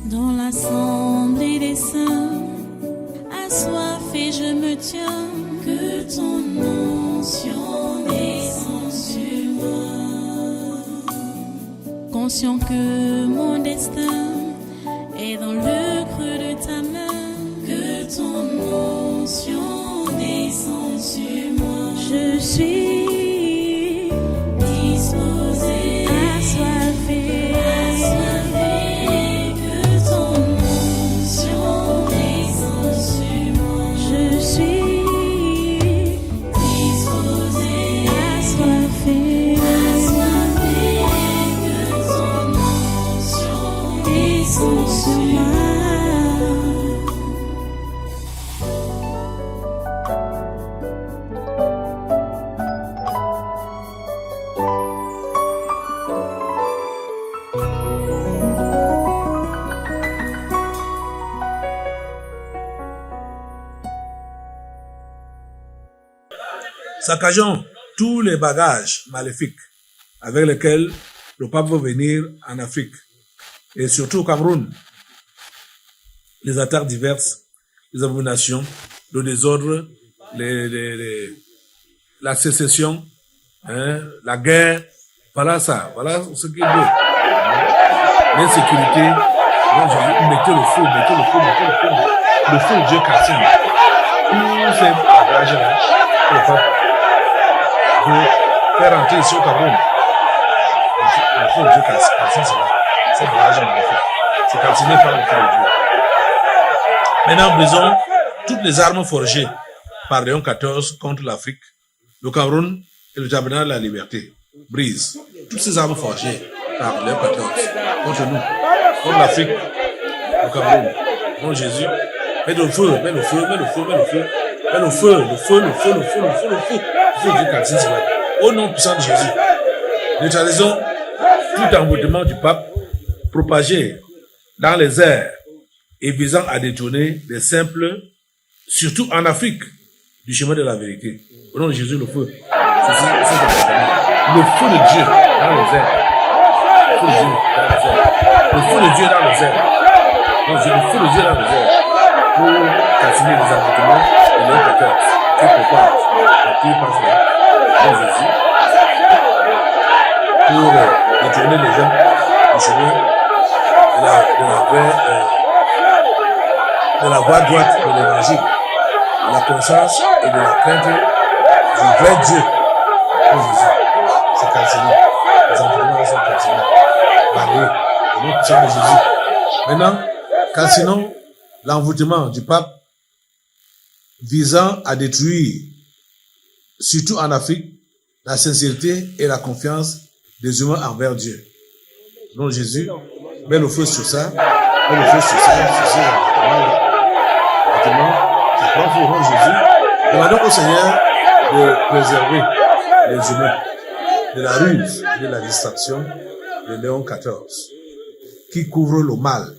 Dans l'assemblée des saints, assoiffé je me tiens, que ton onction descende sur moi. Conscient que mon destin est dans le creux de ta main, que ton onction descende sur moi. Je suis disposé, assoiffé, que ton onction descende sur moi. Je suis disposé, assoiffé, que ton onction descende sur moi. Saccageons tous les bagages maléfiques avec lesquels le pape veut venir en Afrique et surtout au Cameroun. Les attaques diverses, les abominations, le désordre, la sécession, la guerre, voilà ça, voilà ce qu'il veut. L'insécurité, mettez le feu, le feu de Dieu cassine. Tous ces bagages-là, le pape veut faire entrer ici au Cameroun. Le feu de Dieu cassine, c'est là. C'est bagages magnifiques. C'est calciné par le feu de Dieu. Maintenant, brisons toutes les armes forgées par Léon XIV contre l'Afrique, le Cameroun et le tabernacle de la liberté. Brise toutes ces armes forgées par Léon XIV contre nous, contre l'Afrique, le Cameroun, contre Jésus. Mets le feu, mets le feu, mets le feu, mets le feu, mets le feu, le feu, le feu, le feu, le feu, le feu. Le feu du calcine, c'est vrai. Au nom puissant de Jésus, neutralisons tout envoûtement du pape propagé dans les airs et visant à détourner les simples, surtout en Afrique, du chemin de la vérité. Au nom de Jésus, le feu. Le feu de Dieu dans les airs. Le feu de Dieu dans les airs. Le feu de Dieu dans les airs. Pour calciner les envoûtements et les péteurs qui propagent la pure parole de Jésus. Pour détourner les gens du chemin de la voie droite de l'évangile, de la conscience et de la crainte du vrai Dieu pour Jésus. C'est calciné. Les envoûtements sont calcinés. Balayés. Au nom puissant de Jésus. Maintenant, calcinons l'envoûtement du pape visant à détruire, surtout en Afrique, la sincérité et la confiance des humains envers Dieu. Au nom de Jésus, mets le feu sur ça, mets le feu sur ça, sur ça, envoûtement, qui prend feu au nom de Jésus. Demandons au Seigneur de préserver les humains de la ruse et de la distraction de Léon XIV, qui couvre le mal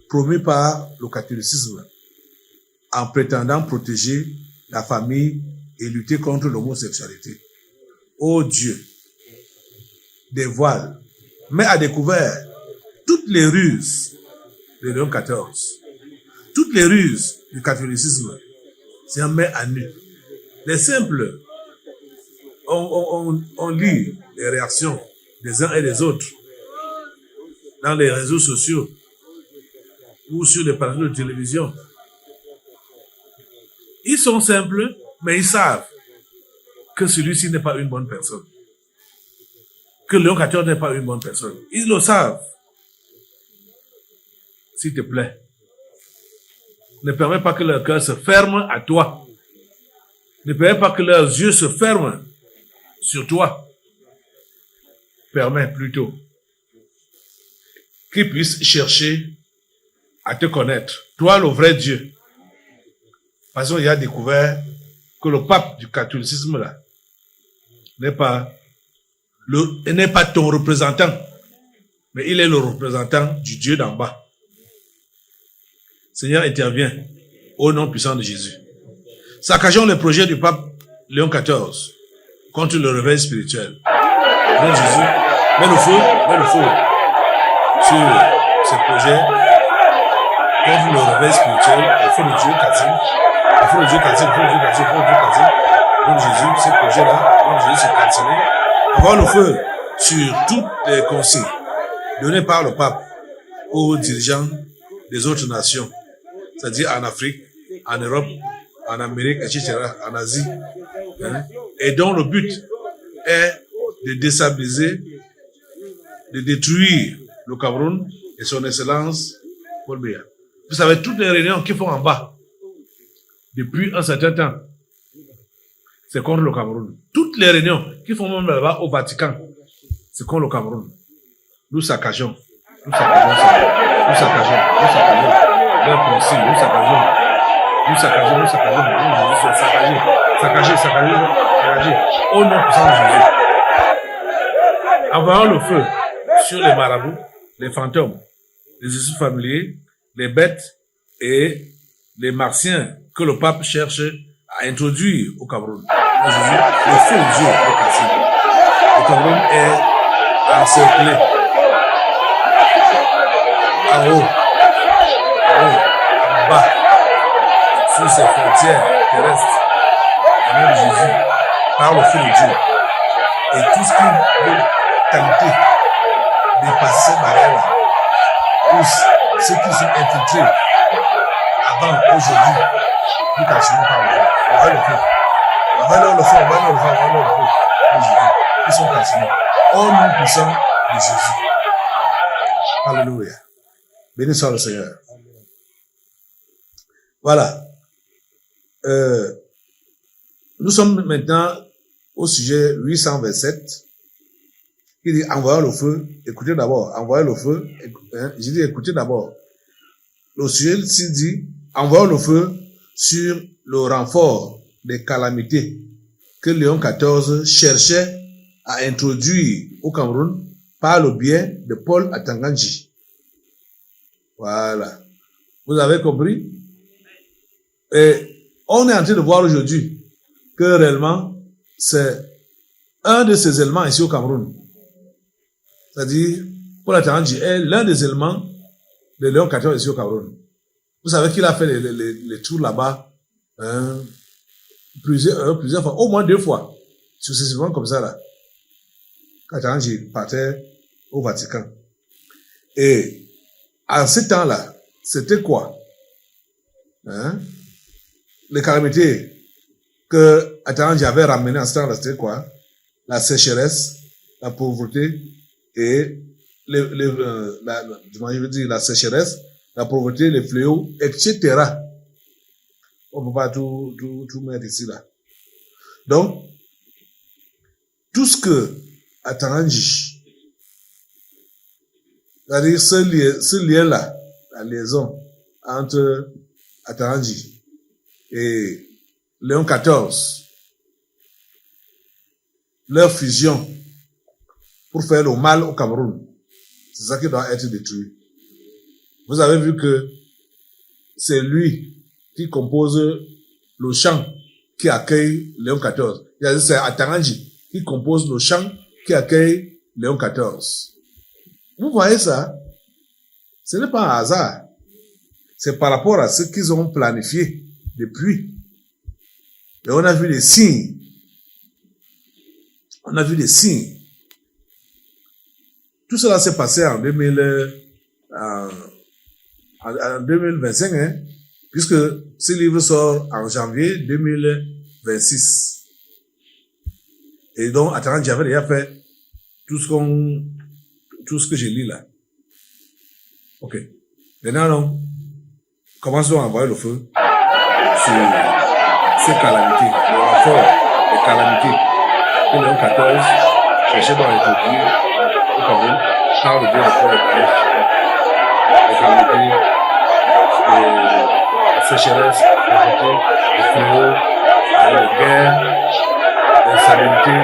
promis par le catholicisme en prétendant protéger la famille et lutter contre l'homosexualité. Ô Dieu, dévoile, mets à découvert toutes les ruses de Léon XIV, toutes les ruses du catholicisme, c'est un met à nu. Les simples, on lit les réactions des uns et des autres dans les réseaux sociaux ou sur les plateaux de télévision. Ils sont simples, mais ils savent que celui-ci n'est pas une bonne personne. Que Léon XIV n'est pas une bonne personne. Ils le savent. S'il te plaît, ne permets pas que leur cœur se ferme à toi. Ne permets pas que leurs yeux se ferment sur toi. Permets plutôt qu'ils puissent chercher à te connaître. Toi, le vrai Dieu. Parce qu'il a découvert que le pape du catholicisme là n'est pas ton représentant, mais il est le représentant du Dieu d'en bas. Seigneur, interviens au nom puissant de Jésus. Saccageons les projets du pape Léon XIV contre le réveil spirituel. Au nom de Jésus, mets le feu sur ces projets contre le réveil spirituel, le feu de Dieu Katim, le feu de Dieu Katim, le feu de Dieu Katim, le feu de Dieu Katim. Donc Jésus, ces projets-là, donc Jésus s'est cancelé. Avoir le feu sur toutes les consignes données par le pape aux dirigeants des autres nations, c'est-à-dire en Afrique, en Europe, en Amérique, etc., en Asie, hein, et dont le but est de déstabiliser, de détruire le Cameroun et son excellence Paul Biya. Vous savez, toutes les réunions qu'ils font en bas, depuis un certain temps, c'est contre le Cameroun. Toutes les réunions qu'ils font même là-bas au Vatican, c'est contre le Cameroun. Nous saccageons. Nous saccageons ça. Nous saccageons. Nous saccageons. Leur concile, nous saccageons. Nous saccageons, nous saccageons. Nous Jésus, saccager. Saccager, saccager, saccager. Au nom puissant de Jésus. Envoyons le feu sur les marabouts, les fantômes, les esprits familiers, les bêtes et les martiens que le pape cherche à introduire au Cameroun. Le feu de Dieu est cassé. Le Cameroun est encerclé. En haut, en bas, sur ses frontières terrestres, au nom de Jésus, par le feu de Dieu. Et tout ce qui veut tenter de passer cette barrière-là, tous ceux qui sont infiltrés avant, aujourd'hui, nous continuons par le feu. On va le feu. On va le feu, on va le feu, on va le feu. Aujourd'hui, ils sont continués. Au nom puissant de Jésus. Alléluia. Béni soit le Seigneur. Voilà. Nous sommes maintenant au sujet 827, qui dit envoyons le feu. Écoutez d'abord, envoyez le feu. J'ai dit écoutez d'abord. Le sujet-ci dit envoyons le feu sur le renfort des calamités que Léon XIV cherchait à introduire au Cameroun par le biais de Paul Atanganji. Voilà. Vous avez compris? Et on est en train de voir aujourd'hui que réellement, c'est un de ces éléments ici au Cameroun. C'est-à-dire, Paul Atanganji est l'un des éléments de Léon XIV ici au Cameroun. Vous savez qu'il a fait les tours là-bas plusieurs fois, au moins 2 fois, successivement comme ça là. Quand Atanganji partait au Vatican. Et en ce temps-là, c'était quoi? Les calamités que Atanganji avait ramenées en ce temps-là, c'était quoi? La sécheresse, la pauvreté et je veux dire la sécheresse, la pauvreté, les fléaux, etc. On ne peut pas tout mettre ici là. Donc, tout ce que Atanganji, c'est-à-dire ce lien-là, la liaison entre Atanganji et Léon XIV, leur fusion pour faire le mal au Cameroun, c'est ça qui doit être détruit. Vous avez vu que c'est lui qui compose le chant qui accueille Léon XIV. C'est Atanganji qui compose le chant qui accueille Léon XIV. Vous voyez ça? Ce n'est pas un hasard. C'est par rapport à ce qu'ils ont planifié depuis. Et on a vu les signes. On a vu les signes. Tout cela s'est passé en 2025, hein, puisque ce livre sort en janvier 2026. Et donc, Atanganji avait déjà fait tout ce que je lis là. Ok. Maintenant, non. Commençons à envoyer le feu sur ces calamités, le rapport des calamités que Léon XIV cherchait dans les produits au Cameroun par le biais de Paul Atanganji. Les calamités, la sécheresse, la pauvreté, les fléaux, les guerres, l'insalubrité,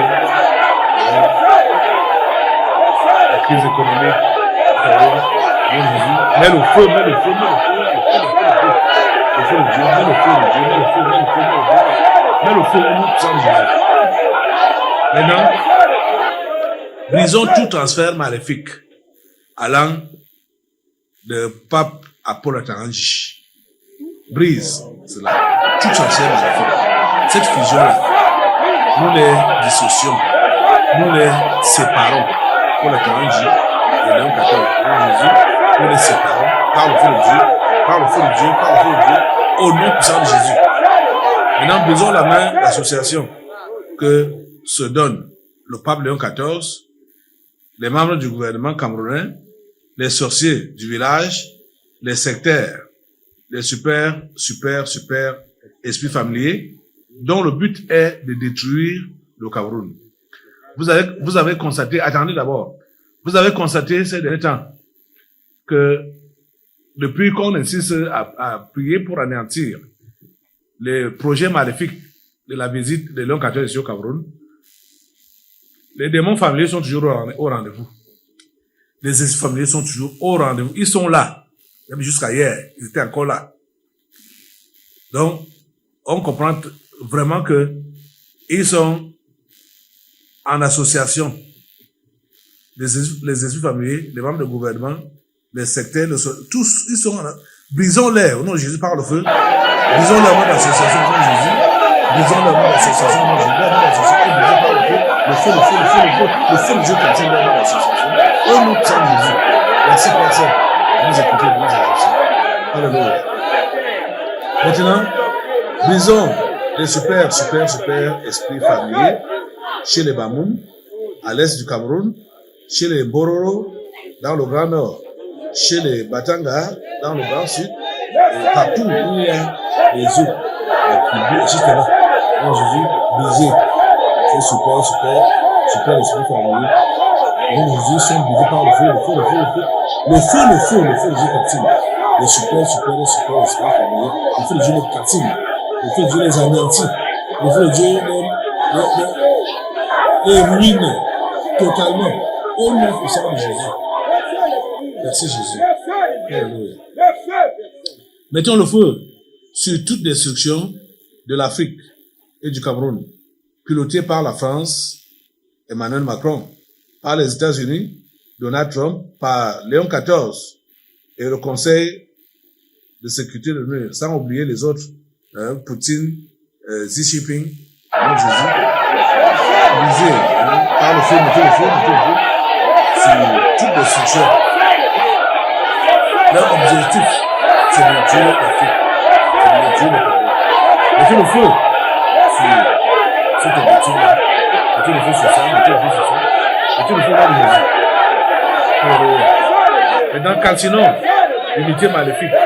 la crise économique, mais le feu, le feu de Dieu, mais le feu, nous sommes Jésus. Maintenant, brisons tout transfert maléfique allant de pape à Paul Ataranji. Brise cela. Tout entière maléfique. Cette fusion-là, nous les dissocions, nous les séparons. Paul Ataranji et Léon XIV, Jésus, nous les séparons par le feu de Dieu, par le feu de Dieu, par le feu de Dieu, au nom puissant de Jésus. Maintenant, brisons la main l'association que se donne le pape Léon XIV, les membres du gouvernement camerounais, les sorciers du village, les sectaires, les super esprits familiers, dont le but est de détruire le Cameroun. Vous avez constaté, attendez d'abord, vous avez constaté ces derniers temps que depuis qu'on insiste à prier pour anéantir les projets maléfiques de la visite de Léon XIV ici au Cameroun, les démons familiers sont toujours au rendez-vous. Les esprits familiers sont toujours au rendez-vous. Ils sont là. Même jusqu'à hier, ils étaient encore là. Donc, on comprend vraiment que ils sont en association. Les esprits familiers, les membres du gouvernement, les sectaires, tous, ils sont brisons-les au nom de Jésus par le feu. Brisons-les au nom de l'association au nom de Jésus. Brisons-les au nom de l'association au nom de Jésus. Le feu de Dieu contient le nom de l'association. Au nom de Jésus. Merci personne. Vous écoutez, vous exercez. Alléluia. Maintenant, brisons les super esprits familiers chez les Bamoun, à l'est du Cameroun, chez les Bororo, dans le Grand Nord, chez les Batanga, dans le Grand Sud, et partout où il y a les eaux, juste là, dans Jésus, brisés, ces super esprits familiers, dans Jésus, sont brisés par le feu, le feu de Dieu captive, les super esprits familiers, le feu de Dieu les captive, le feu de Dieu les anéantit, le feu de Dieu les ruine totalement, au nom puissant de Jésus. Merci Jésus. Alléluia. Mettons le feu sur toute destruction de l'Afrique et du Cameroun, pilotée par la France, Emmanuel Macron, par les États-Unis, Donald Trump, par Léon XIV et le Conseil de sécurité de l'ONU, sans oublier les autres, Poutine, Xi Jinping, Jésus, brisé par le feu, mettez le feu sur toute destruction. Leur objectif, c'est de tuer l'Afrique, c'est de tuer le Cameroun. Mettez le feu sur cet objectif-là. Mettez le feu sur ça, mettez le feu sur ça. Mettez le feu dans Jésus. Maintenant, calcinons l'unité maléfique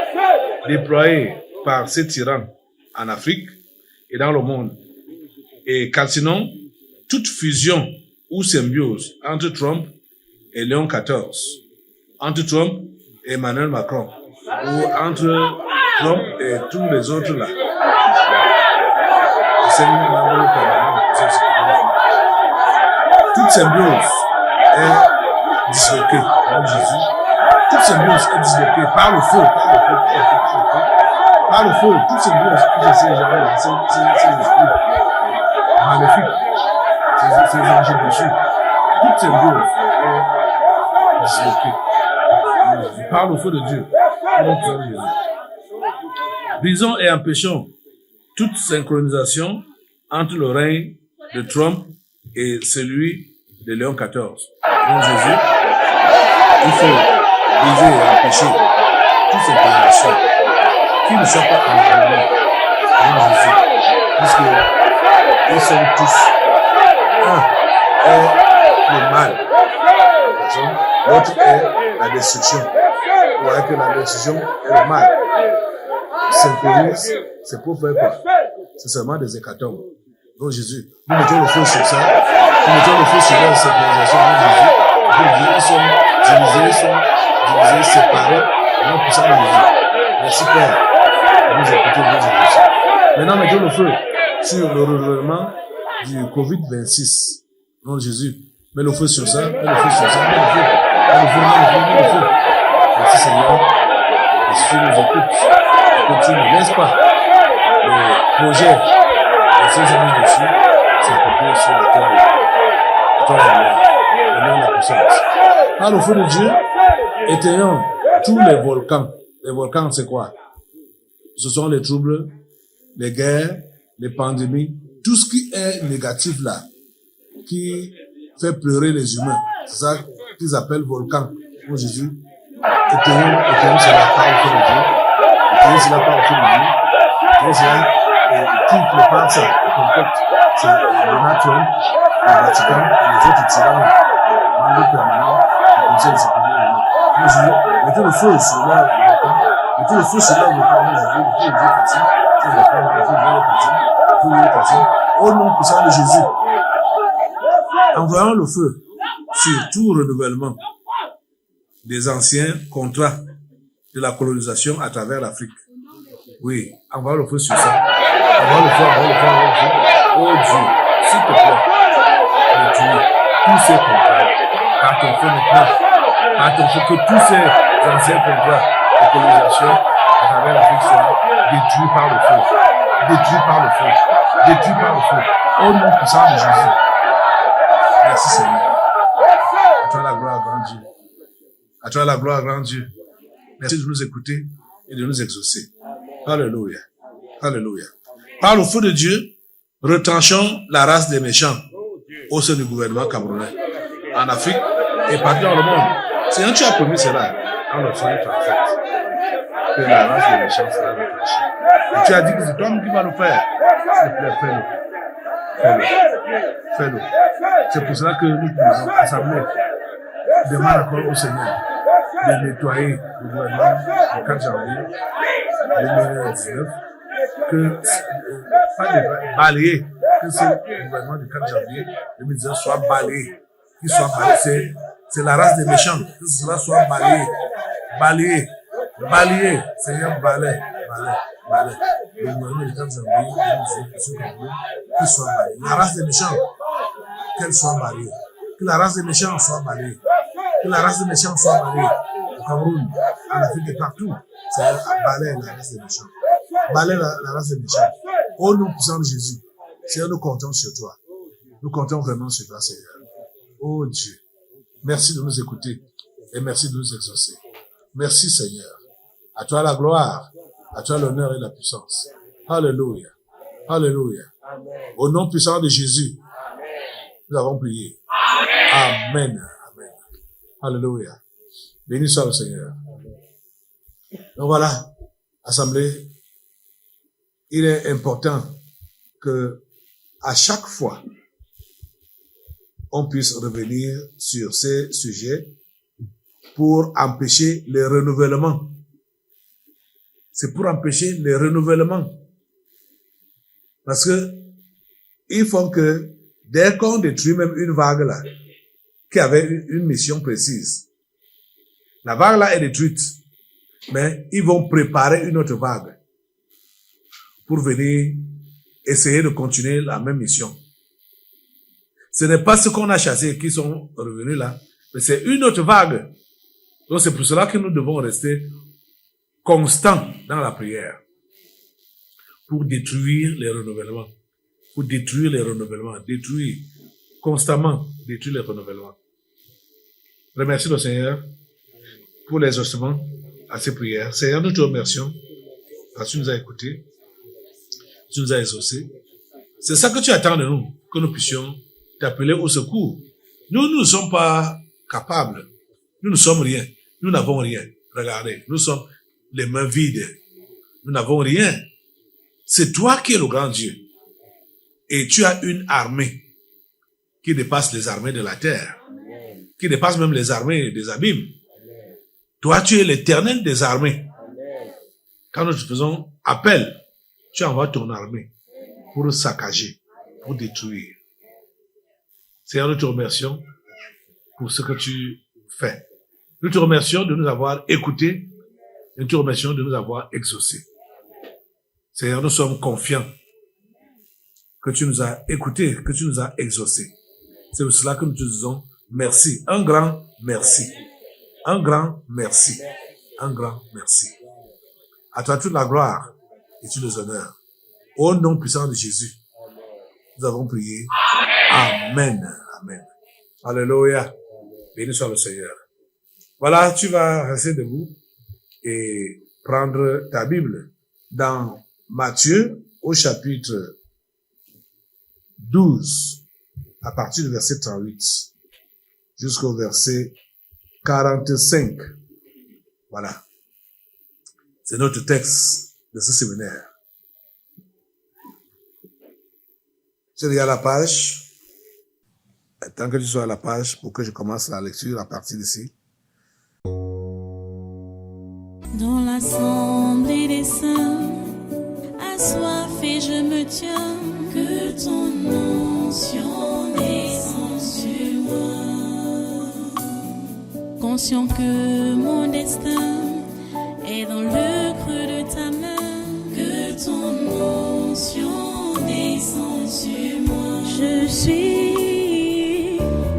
déployée par ces tyrans en Afrique et dans le monde. Et calcinons toute fusion ou symbiose entre Trump et Léon XIV, entre Trump et Emmanuel Macron, ou entre Trump et tous les autres là. Toute symbiose est disloquée dans Jésus. Toute symbiose est disloquée par le feu, par le feu. Toute symbiose que j'essaie jamais, ces esprits maléfiques, ces angels dessus. Toute symbiose est disloquée par le feu de Dieu. Brisons et empêchons toute synchronisation entre le règne de Trump et celui de Léon XIV. Donc Jésus, il faut briser et empêcher toute synchronisation qui ne soit pas en harmonie avec Jésus, puisqu'ils sont tous un est le mal, l'autre est la destruction. Vous voyez que la destruction est le mal. Synchronise, c'est pour faire quoi? C'est seulement des hécatombes. Donc Jésus, nous mettons le feu sur ça, nous mettons le feu sur la synchronisation de Jésus. Ils sont divisés, séparés, non puissants de Jésus. Merci Père, vous écoutez, vous écoutez. Maintenant, mettons le feu sur le renouvellement du Covid-26. Non Jésus, mets le feu sur ça, mets le feu sur ça, mets le feu. Merci Seigneur. Jésus nous écoute. Continue, n'est-ce pas? Le projet de ces années dessus, c'est copié sur la terre de la puissance. Par le feu de Dieu, éteignons tous les volcans Les volcans, c'est quoi? Ce sont les troubles, les guerres, les pandémies, tout ce qui est négatif là, qui fait pleurer les humains. C'est ça qu'ils appellent volcan. Pour Jésus, Éternel, c'est la part au feu de Dieu. Éternel, c'est la part au feu de Dieu. Éternel, c'est là, qui prépare ça, c'est Donald Trump, le Vatican, les autres tyrans, le permanent, le conseil de sécurité. Mettez le feu sur là, mettez le feu sur là, au nom puissant de Jésus. Envoyons le feu sur tout renouvellement des anciens contrats de la colonisation à travers l'Afrique. Oui, envoie le feu sur ça. Envoie le feu, envoie le feu, envoie le feu. Oh Dieu, s'il te plaît, détruis tous ces contrats. Par ton feu maintenant, par ton feu, que tous ces anciens contrats de colonisation à travers l'Afrique soient détruits par le feu. Détruits par le feu. Détruits par le feu. Au nom puissant de Jésus. Merci Seigneur. À toi la gloire, grand Dieu. À toi la gloire, grand Dieu. Merci de nous écouter et de nous exaucer. Alléluia. Alléluia. Par le feu de Dieu, retranchons la race des méchants au sein du gouvernement camerounais, en Afrique et partout dans le monde. Seigneur, tu as promis cela dans le Psaume 37, que la race des méchants sera retranchée. Et tu as dit que c'est toi-même qui vas le faire. S'il te plaît, fais-le. Fais-le. Fais-le. C'est pour cela que nous pouvons assembler. Demande encore au Seigneur de nettoyer le gouvernement le 4 janvier 2019, pas de balayer, que ce gouvernement du 4 janvier 2019 soit balayé, qu'il soit balayé, c'est la race des méchants, que cela soit balayé, Seigneur, balaye, le gouvernement du 4 janvier 2019, qu'il soit balayé, la race des méchants, qu'elle soit balayée, que la race des méchants soit balayée, que la race des méchants soit balayée, au Cameroun, en Afrique et partout, c'est balayer la race des méchants. Balaye la race des méchants. Au nom puissant de Jésus, Seigneur, nous comptons sur toi. Nous comptons vraiment sur toi, Seigneur. Oh Dieu, merci de nous écouter et merci de nous exaucer. Merci, Seigneur. À toi la gloire, à toi l'honneur et la puissance. Alléluia. Alléluia. Au nom puissant de Jésus, nous avons prié. Amen. Amen. Alléluia. Béni soit le Seigneur. Donc voilà, assemblée, il est important que à chaque fois, on puisse revenir sur ces sujets pour empêcher les renouvellements. C'est pour empêcher les renouvellements. Parce que ils font que dès qu'on détruit même une vague là, qui avait une mission précise, la vague là est détruite, mais ils vont préparer une autre vague pour venir essayer de continuer la même mission. Ce n'est pas ce qu'on a chassé qui sont revenus là, mais c'est une autre vague. Donc c'est pour cela que nous devons rester constants dans la prière pour détruire les renouvellements, détruire constamment, détruire les renouvellements. Remercie le Seigneur pour l'exaucement à ces prières. Seigneur, nous te remercions parce que tu nous as écoutés, tu nous as exaucés. C'est ça que tu attends de nous, que nous puissions t'appeler au secours. Nous ne sommes pas capables. Nous ne sommes rien. Nous n'avons rien. Regardez, nous sommes les mains vides. Nous n'avons rien. C'est toi qui es le grand Dieu. Et tu as une armée qui dépasse les armées de la terre, qui dépasse même les armées des abîmes. Toi, tu es l'Éternel des armées. Quand nous te faisons appel, tu envoies ton armée pour saccager, pour détruire. Seigneur, nous te remercions pour ce que tu fais. Nous te remercions de nous avoir écoutés et nous te remercions de nous avoir exaucés. Seigneur, nous sommes confiants que tu nous as écoutés, que tu nous as exaucés. C'est pour cela que nous te disons merci. Un grand merci. Un grand merci. Un grand merci. À toi toute la gloire et tout les honneurs. Au nom puissant de Jésus, nous avons prié. Amen. Amen. Alléluia. Béni soit le Seigneur. Voilà, tu vas rester debout et prendre ta Bible. Dans Matthieu, au chapitre 12, à partir du verset 38, jusqu'au verset 45. Voilà. C'est notre texte de ce séminaire. Tu regardes la page. Tant que tu sois à la page, pour que je commence la lecture à partir d'ici. Dans l'assemblée des saints, assoiffé je me tiens, que ton onction descende sur moi. Conscient que mon destin est dans le creux de ta main, que ton onction descende sur moi. Je suis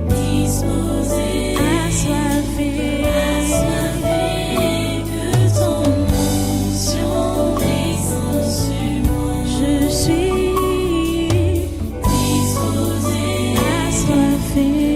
disposé, assoiffé, que ton onction descende sur moi. Je suis disposé, assoiffé.